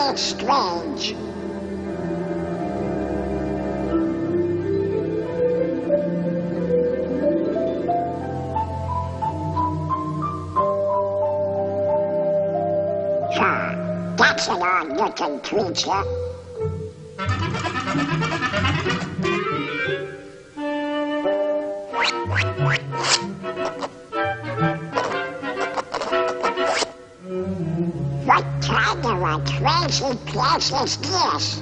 It's strange. That's an odd-looking creature. What kind of a crazy place is this?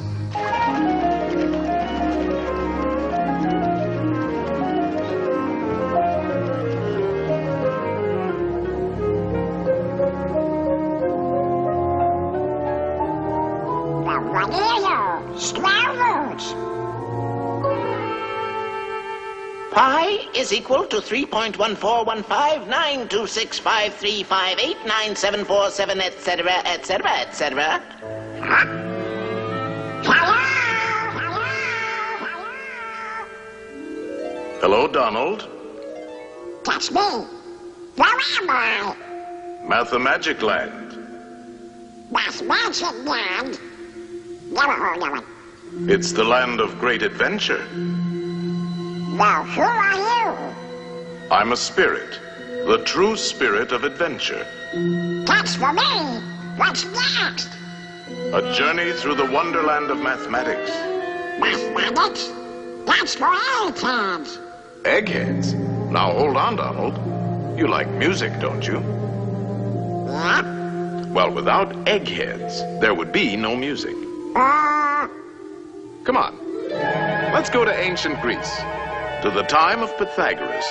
Pi is equal to 3.141592653589747, etc., etc., etc. Hello, Donald. That's me. Where am I? Mathmagic Land. Mathmagic Land? Never heard of it. It's the land of great adventure. Well, who are you? I'm a spirit, the true spirit of adventure. That's for me. What's next? A journey through the wonderland of mathematics. Mathematics? That's for eggheads. Eggheads? Now hold on, Donald. You like music, don't you? Yeah? Well, without eggheads, there would be no music. Come on. Let's go to ancient Greece. To the time of Pythagoras,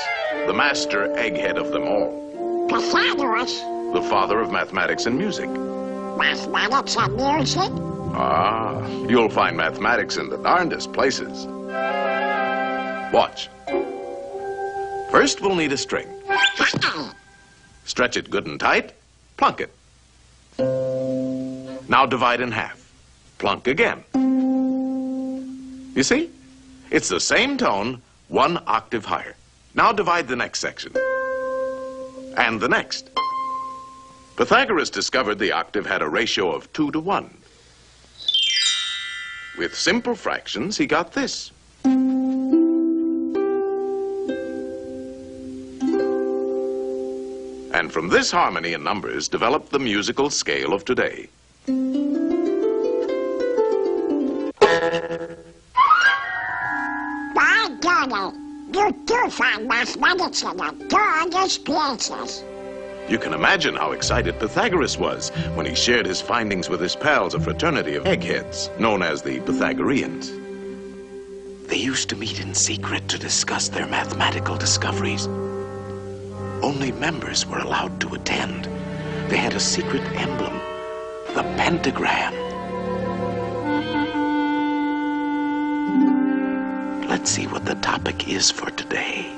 the master egghead of them all. Pythagoras? The father of mathematics and music. Mathematics and music? Ah, you'll find mathematics in the darndest places. Watch. First, we'll need a string. Stretch it good and tight, plunk it. Now divide in half. Plunk again. You see? It's the same tone, one octave higher. Now divide the next section. And the next. Pythagoras discovered the octave had a ratio of 2 to 1. With simple fractions, he got this. And from this harmony in numbers developed the musical scale of today. By golly, you do find mathematics in the darndest places. You can imagine how excited Pythagoras was when he shared his findings with his pals, a fraternity of eggheads, known as the Pythagoreans. They used to meet in secret to discuss their mathematical discoveries. Only members were allowed to attend. They had a secret emblem, the pentagram. Let's see what the topic is for today.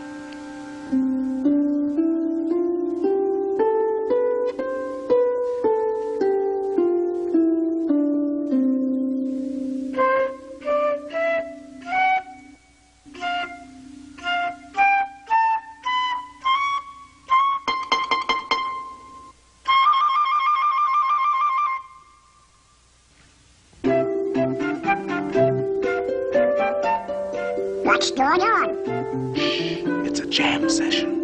What's going on? It's a jam session.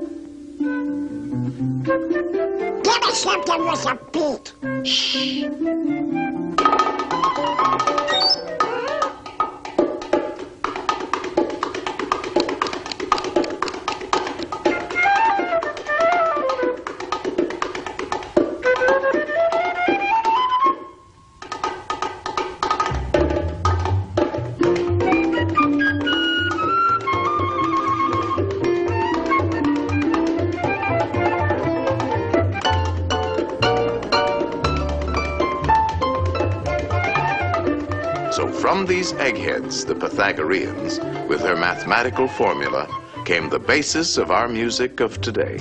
Give me something with a beat. Shh. So from these eggheads, the Pythagoreans, with their mathematical formula, came the basis of our music of today.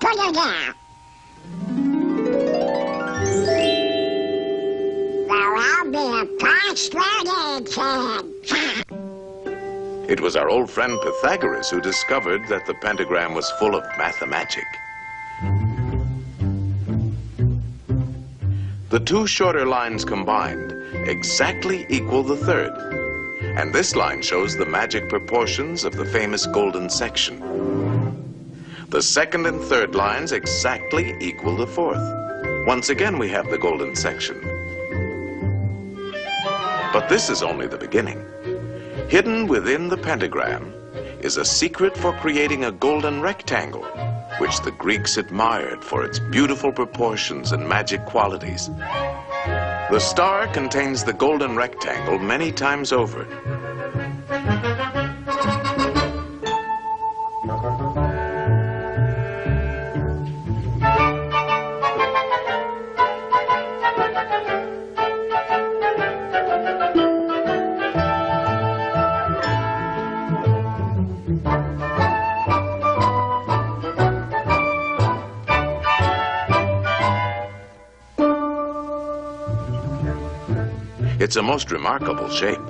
put it out. Well, I'll be a frustrated kid. It was our old friend Pythagoras who discovered that the pentagram was full of mathemagic. The two shorter lines combined exactly equal the third. And this line shows the magic proportions of the famous golden section. The second and third lines exactly equal the fourth. Once again, we have the golden section. But this is only the beginning. Hidden within the pentagram is a secret for creating a golden rectangle, which the Greeks admired for its beautiful proportions and magic qualities. The star contains the golden rectangle many times over. It's a most remarkable shape.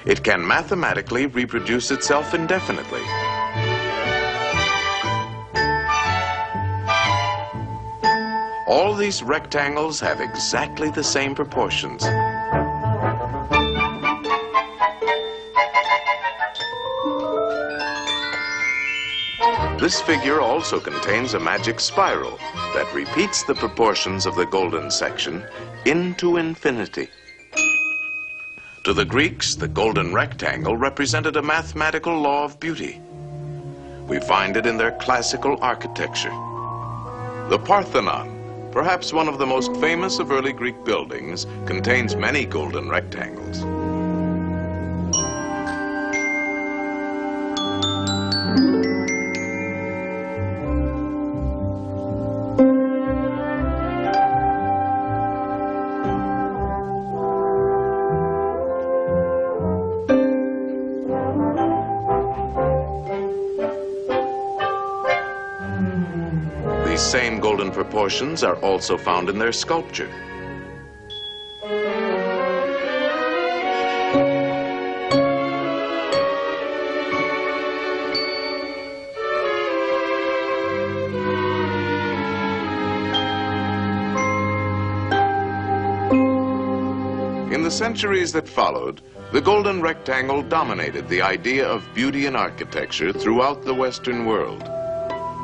It can mathematically reproduce itself indefinitely. All these rectangles have exactly the same proportions. This figure also contains a magic spiral that repeats the proportions of the golden section into infinity. To the Greeks, the golden rectangle represented a mathematical law of beauty. We find it in their classical architecture. The Parthenon, perhaps one of the most famous of early Greek buildings, contains many golden rectangles. These same golden proportions are also found in their sculpture. In the centuries that followed, the golden rectangle dominated the idea of beauty in architecture throughout the Western world.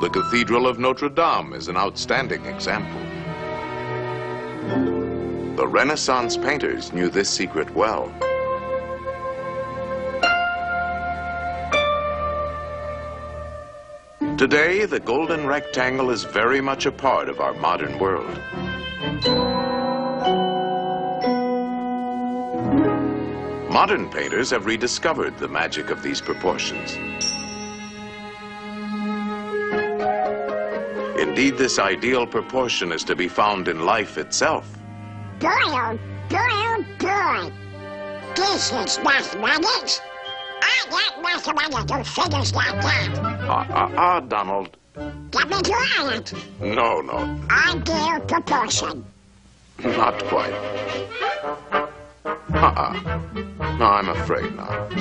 The Cathedral of Notre Dame is an outstanding example. The Renaissance painters knew this secret well. Today, the golden rectangle is very much a part of our modern world. Modern painters have rediscovered the magic of these proportions. Indeed, this ideal proportion is to be found in life itself. Boy, oh boy, oh boy. This is mathematics. I got mathematical figures like that. Donald. Let me try it. No. Ideal proportion. Not quite. No, I'm afraid not.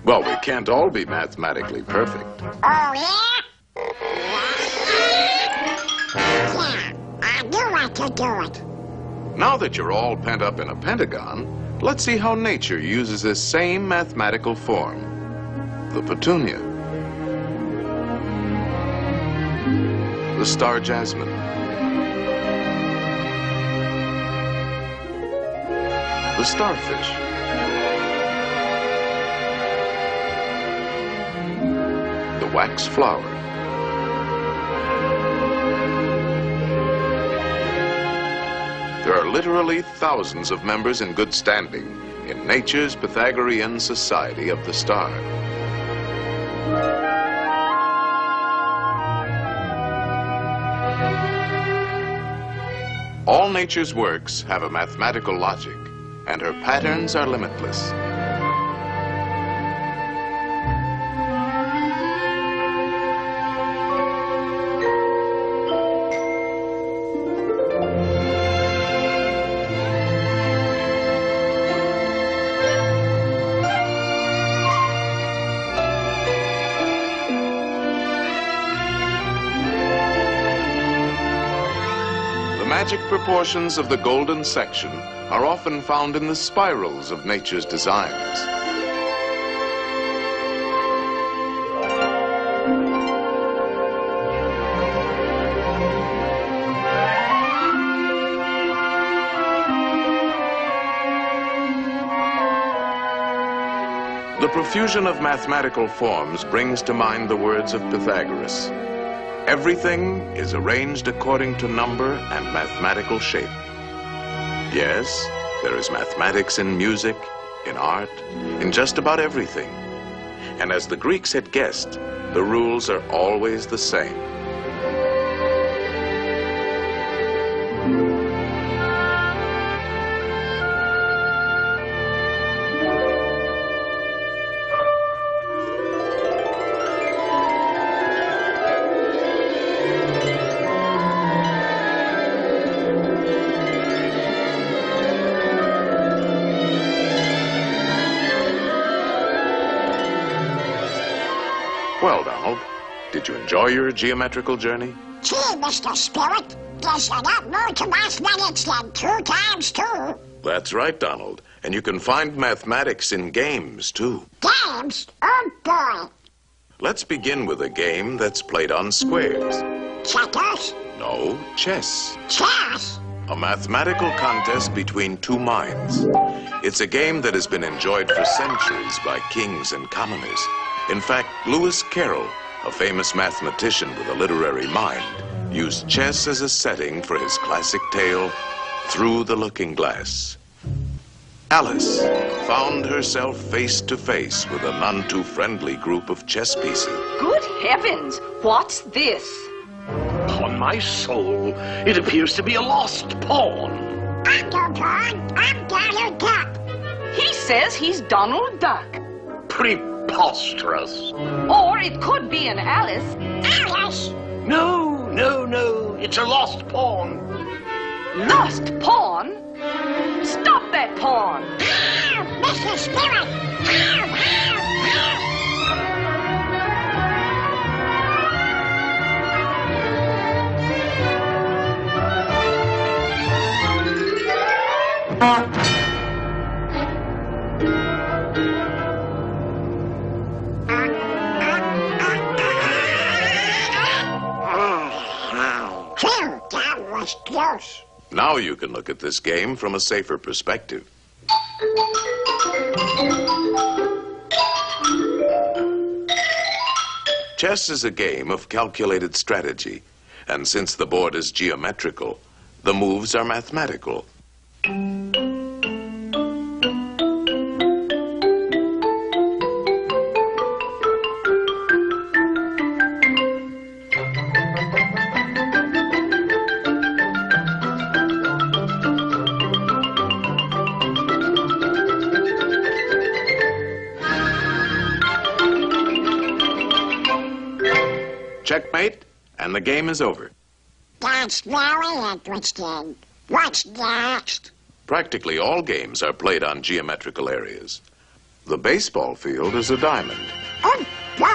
Well, we can't all be mathematically perfect. Oh, yeah? Yeah, I knew I could do it. Now that you're all pent up in a pentagon, let's see how nature uses this same mathematical form, the petunia, the star jasmine, the starfish, the wax flower, there are literally thousands of members in good standing in nature's Pythagorean Society of the Star. All nature's works have a mathematical logic, and her patterns are limitless. magic proportions of the golden section are often found in the spirals of nature's designs. The profusion of mathematical forms brings to mind the words of Pythagoras. Everything is arranged according to number and mathematical shape. Yes, there is mathematics in music, in art, in just about everything. And as the Greeks had guessed, the rules are always the same. Well, Donald, did you enjoy your geometrical journey? Gee, Mr. Spirit, there's a lot more to mathematics than 2 times 2. That's right, Donald. And you can find mathematics in games, too. Games? Oh, boy. Let's begin with a game that's played on squares. Checkers? No, chess. Chess? A mathematical contest between two minds. It's a game that has been enjoyed for centuries by kings and commoners. In fact, Lewis Carroll, a famous mathematician with a literary mind, used chess as a setting for his classic tale, Through the Looking Glass. Alice found herself face to face with a none too friendly group of chess pieces. Good heavens! What's this? Upon my soul, it appears to be a lost pawn. I'm no pawn. I'm Donald Duck. He says he's Donald Duck. Preposterous. Or it could be an Alice. Alice? No, no, no. It's a lost pawn. Lost pawn? Stop that pawn! Ow, Mr. Spirit! Ow, ow, ow. Phew, that was close. Now you can look at this game from a safer perspective. Chess is a game of calculated strategy, and since the board is geometrical, the moves are mathematical. Checkmate, and the game is over. That's very interesting. What's next? Practically all games are played on geometrical areas. The baseball field is a diamond. Oh, boy.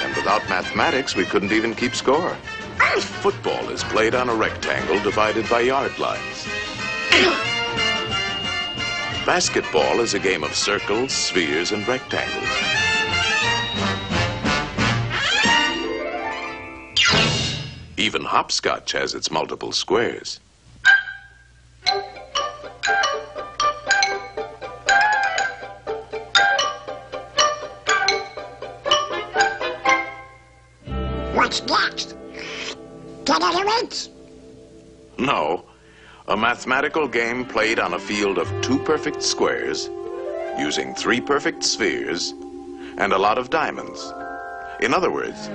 And without mathematics, we couldn't even keep score. Football is played on a rectangle divided by yard lines. Basketball is a game of circles, spheres, and rectangles. Even hopscotch has its multiple squares. What's next? Tournaments? No, a mathematical game played on a field of 2 perfect squares, using 3 perfect spheres, and a lot of diamonds. In other words,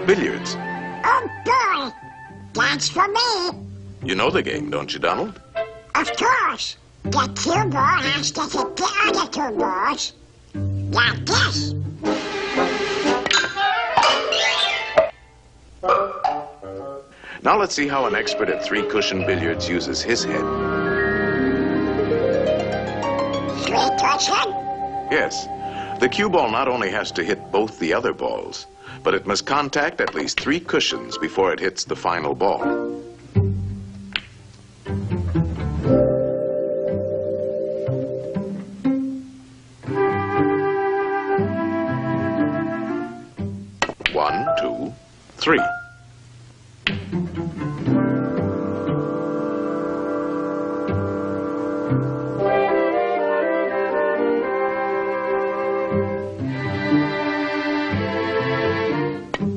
billiards. Oh, boy. That's for me. You know the game, don't you, Donald? Of course. The cue ball has to hit the other 2 balls. Like this. Now let's see how an expert at 3-cushion billiards uses his head. 3-cushion? Yes, the cue ball not only has to hit both the other balls, but it must contact at least 3 cushions before it hits the final ball. One, two, three.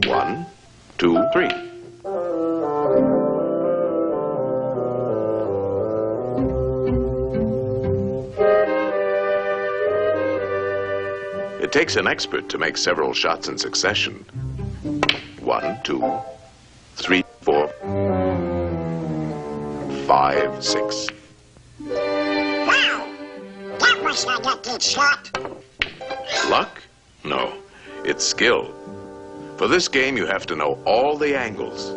One, two, three. It takes an expert to make several shots in succession. 1, 2, 3, 4, 5, 6. Wow! That was not a good shot. Luck? No, it's skill. For this game, you have to know all the angles.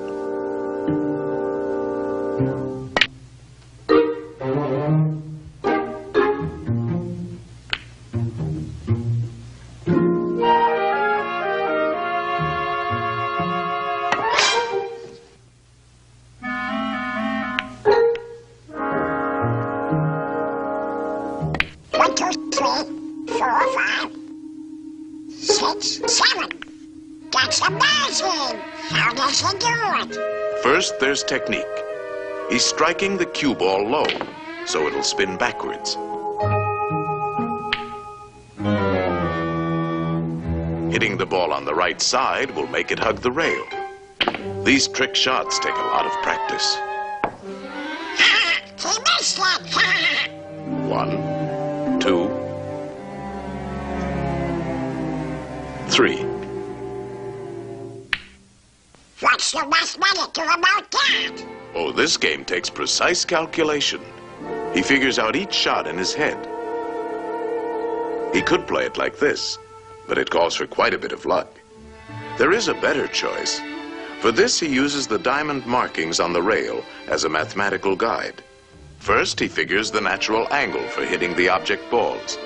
One, two, three, 4, 5, 6, 7. That's amazing! How does he do it? First, there's technique. He's striking the cue ball low, so it'll spin backwards. Hitting the ball on the right side will make it hug the rail. These trick shots take a lot of practice. He missed it! 1, 2, 3. What's the mathematical about that? Oh, this game takes precise calculation. He figures out each shot in his head. He could play it like this, but it calls for quite a bit of luck. There is a better choice. For this, he uses the diamond markings on the rail as a mathematical guide. First, he figures the natural angle for hitting the object balls.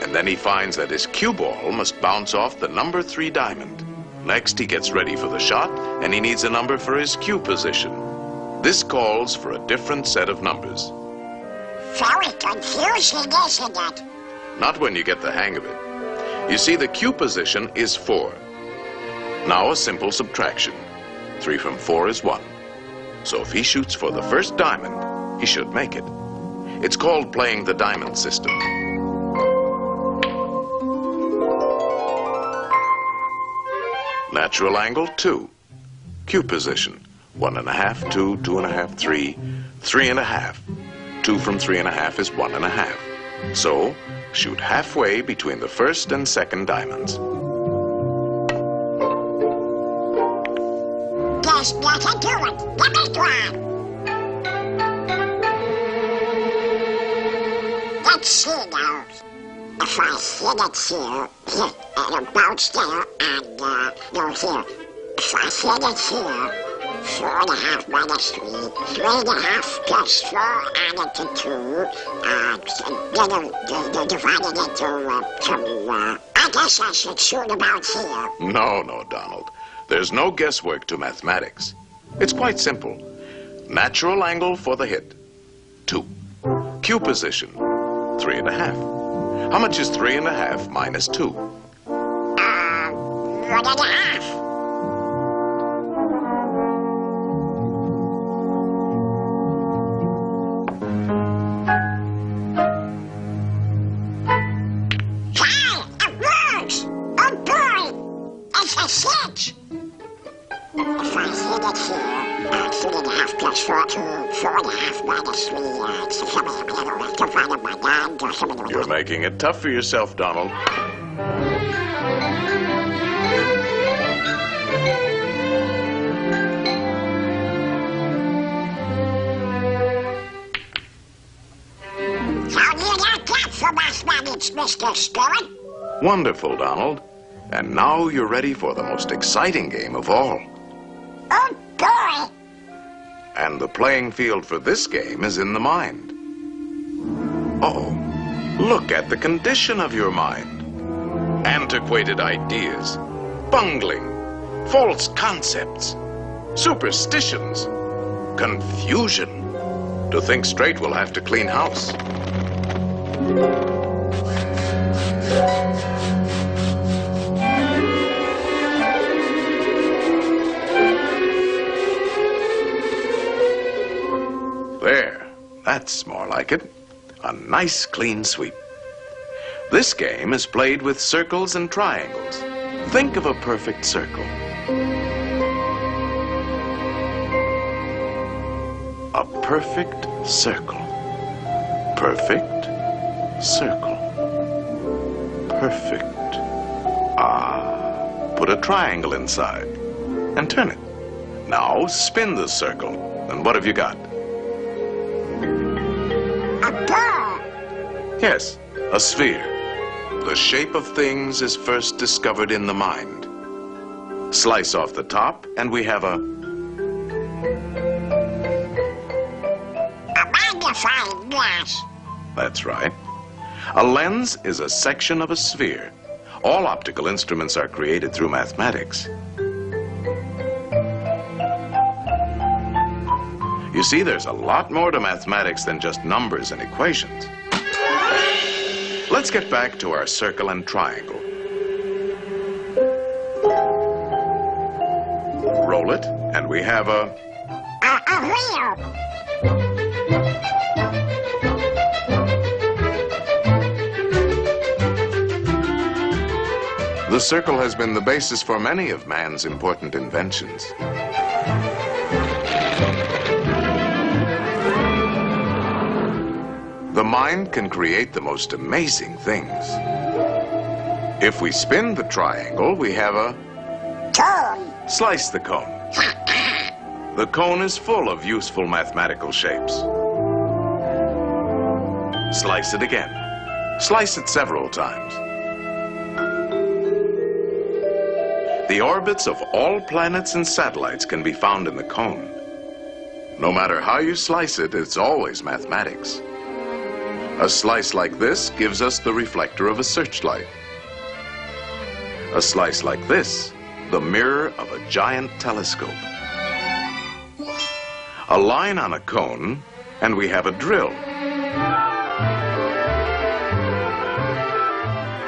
And then he finds that his cue ball must bounce off the number 3 diamond. Next, he gets ready for the shot, and he needs a number for his cue position. This calls for a different set of numbers. Very confusing, isn't it? Not when you get the hang of it. You see, the cue position is 4. Now a simple subtraction. 3 from 4 is 1. So if he shoots for the first diamond, he should make it. It's called playing the diamond system. Natural angle, 2. Cue position, 1.5, 2, 2.5, 3, 3.5. 2 from 3.5 is 1.5. So, shoot halfway between the first and second diamonds. There's nothing to it. Give me one. Let's see now. If I hit it here, it'll bounce there, and, no, here. If I hit it here, 4.5 minus 3, 3.5 plus 4 added to 2, then divided into 2, I guess I should shoot about here. No, Donald. There's no guesswork to mathematics. It's quite simple. Natural angle for the hit, 2. Cue position, 3.5. How much is 3.5 minus 2? 1.5. Hey, it works! Oh boy! It's a 6! If I hit it here, 3.5 plus 4, 2, 4.5 minus 3, divided by 9, or something. You're making it tough for yourself, Donald. How do you like that for mathematics, Mr. Spirit? Wonderful, Donald. And now you're ready for the most exciting game of all. Oh boy! And the playing field for this game is in the mind. Oh, look at the condition of your mind. Antiquated ideas, bungling, false concepts, superstitions, confusion. To think straight, we'll have to clean house. There, that's more like it. A nice clean sweep. This game is played with circles and triangles. Think of a perfect circle. A perfect circle. Perfect circle. Perfect. Put a triangle inside and turn it. Now spin the circle. And what have you got? A ball. Yes, a sphere. The shape of things is first discovered in the mind. Slice off the top, and we have a magnifying glass. That's right. A lens is a section of a sphere. All optical instruments are created through mathematics. You see, there's a lot more to mathematics than just numbers and equations. Let's get back to our circle and triangle. Roll it, and we have a wheel. The circle has been the basis for many of man's important inventions. The mind can create the most amazing things. If we spin the triangle, we have a Cone. slice the cone. The cone is full of useful mathematical shapes. Slice it again. Slice it several times. The orbits of all planets and satellites can be found in the cone. No matter how you slice it, it's always mathematics. A slice like this gives us the reflector of a searchlight. A slice like this, the mirror of a giant telescope. A line on a cone, and we have a drill.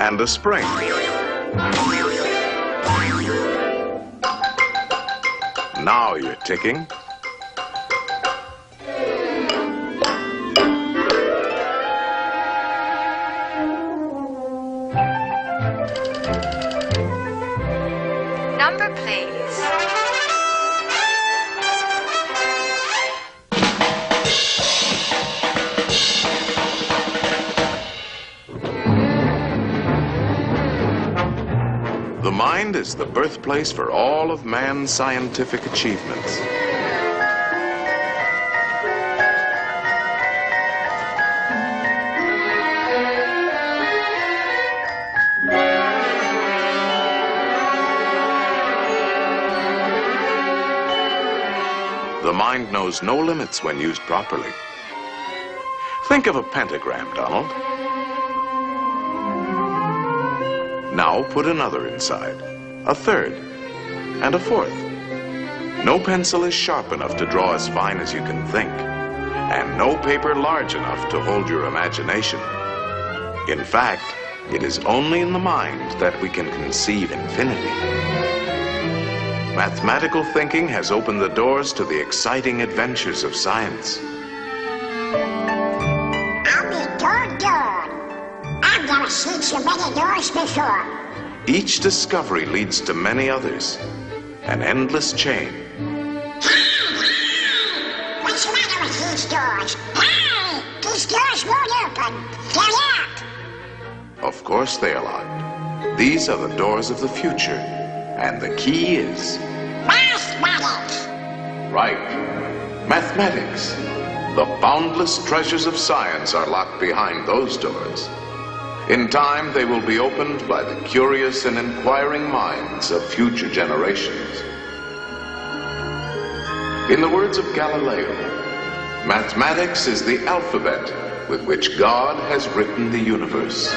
And a spring. Now you're ticking. Number, please. The mind is the birthplace for all of man's scientific achievements. The mind knows no limits when used properly. Think of a pentagram, Donald. Now put another inside, a third, and a fourth. No pencil is sharp enough to draw as fine as you can think, and no paper large enough to hold your imagination. In fact, it is only in the mind that we can conceive infinity. Mathematical thinking has opened the doors to the exciting adventures of science. I'll be doggone. I've never seen so many doors before. Each discovery leads to many others, an endless chain. What's the matter with these doors? Hey! These doors won't open. They're locked. Of course they are locked. These are the doors of the future, and the key is Mathematics. right. Mathematics. The boundless treasures of science are locked behind those doors. In time, they will be opened by the curious and inquiring minds of future generations. In the words of Galileo, mathematics is the alphabet with which God has written the universe.